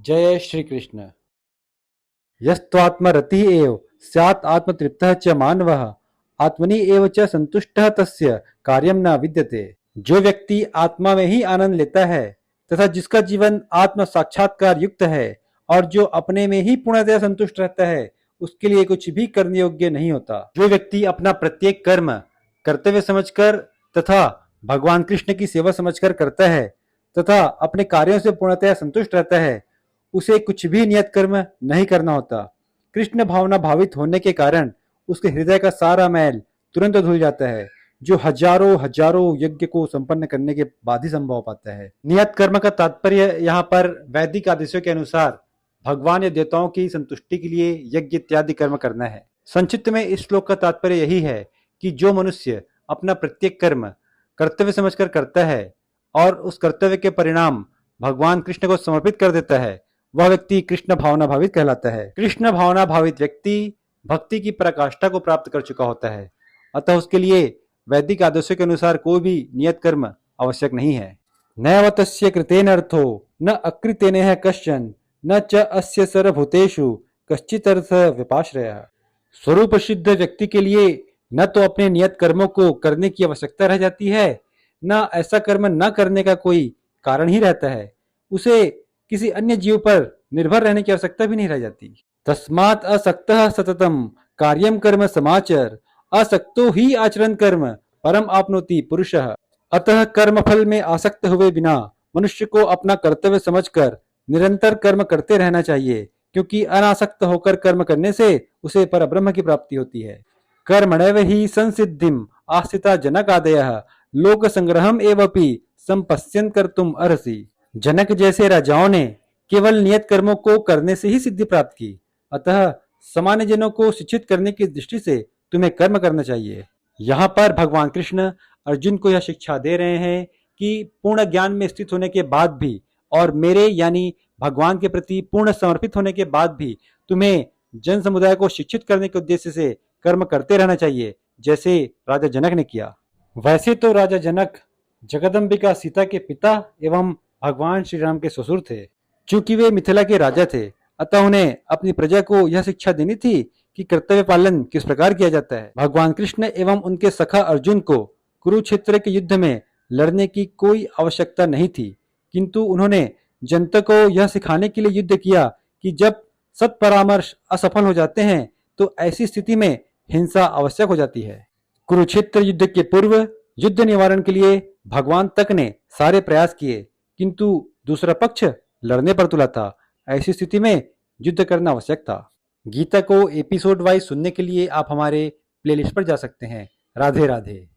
जय श्री कृष्ण। यस्त्वात्मरतिः एव स्यात् आत्मतृप्तः च मानवः आत्मनि एव च संतुष्टः तस्य कार्यं न विद्यते। जो व्यक्ति आत्मा में ही आनंद लेता है तथा जिसका जीवन आत्म साक्षात्कार युक्त है और जो अपने में ही पूर्णतया संतुष्ट रहता है, उसके लिए कुछ भी करने योग्य नहीं होता। जो व्यक्ति अपना प्रत्येक कर्म कर्तव्य समझकर तथा भगवान कृष्ण की सेवा समझकर करता है तथा अपने कार्यों से पूर्णतया संतुष्ट रहता है, उसे कुछ भी नियत कर्म नहीं करना होता। कृष्ण भावना भावित होने के कारण उसके हृदय का सारा मैल तुरंत धुल जाता है, जो हजारों हजारों यज्ञ को संपन्न करने के बाद ही संभव हो पाता है। नियत कर्म का तात्पर्य यहाँ पर वैदिक आदेशों के अनुसार भगवान या देवताओं की संतुष्टि के लिए यज्ञ इत्यादि कर्म करना है। संक्षिप्त में इस श्लोक का तात्पर्य यही है कि जो मनुष्य अपना प्रत्येक कर्म कर्तव्य समझकर करता है और उस कर्तव्य के परिणाम भगवान कृष्ण को समर्पित कर देता है, वह व्यक्ति कृष्ण भावना भावित कहलाता है। कृष्ण भावना भावित व्यक्ति भक्ति की पराकाष्ठा को प्राप्त कर चुका होता है, अतः उसके लिए वैदिक आदर्शों के अनुसार कोई भी नियत कर्म आवश्यक नहीं है। नैव तस्य कृतेन अर्थो न अकृतेन है कश्चन न च अस्य सर्वभूतेषु कश्चित् अर्थ विपाश्रयः। स्वरूप सिद्ध व्यक्ति के लिए न तो अपने नियत कर्मों को करने की आवश्यकता रह जाती है, न ऐसा कर्म न करने का कोई कारण ही रहता है। उसे किसी अन्य जीव पर निर्भर रहने की आवश्यकता भी नहीं रह जाती। तस्मात् असक्तः सततम कार्यम कर्म समाचर असक्तो ही आचरण कर्म परम आपनोति पुरुषः। अतः कर्म फल में आसक्त हुए बिना मनुष्य को अपना कर्तव्य समझकर निरंतर कर्म करते रहना चाहिए, क्योंकि अनासक्त होकर कर्म करने से उसे परब्रह्म की प्राप्ति होती है। कर्मणैव हि संसिद्धिम आस्थिता जनकादयः लोक संग्रहम एवपि संपश्यन् कर्तुम अर्हसि। जनक जैसे राजाओं ने केवल नियत कर्मों को करने से ही सिद्धि प्राप्त की, अतः सामान्य जनों को शिक्षित करने की दृष्टि से तुम्हें कर्म करना चाहिए। यहाँ पर भगवान कृष्ण अर्जुन को यह शिक्षा दे रहे हैं कि पूर्ण ज्ञान में स्थित होने के बाद भी और मेरे यानी भगवान के प्रति पूर्ण समर्पित होने के बाद भी तुम्हें जन समुदाय को शिक्षित करने के उद्देश्य से कर्म करते रहना चाहिए, जैसे राजा जनक ने किया। वैसे तो राजा जनक जगदम्बिका सीता के पिता एवं भगवान श्री राम के ससुर थे। चूंकि वे मिथिला के राजा थे, अतः उन्हें अपनी प्रजा को यह शिक्षा देनी थी कि कर्तव्य पालन किस प्रकार किया जाता है। भगवान कृष्ण एवं उनके सखा अर्जुन को कुरुक्षेत्र के युद्ध में लड़ने की कोई आवश्यकता नहीं थी, किंतु उन्होंने जनता को यह सिखाने के लिए युद्ध किया कि जब सत्परामर्श असफल हो जाते हैं तो ऐसी स्थिति में हिंसा आवश्यक हो जाती है। कुरुक्षेत्र युद्ध के पूर्व युद्ध निवारण के लिए भगवान तक ने सारे प्रयास किए, किंतु दूसरा पक्ष लड़ने पर तुला था। ऐसी स्थिति में युद्ध करना आवश्यक था। गीता को एपिसोड वाइज सुनने के लिए आप हमारे प्लेलिस्ट पर जा सकते हैं। राधे राधे।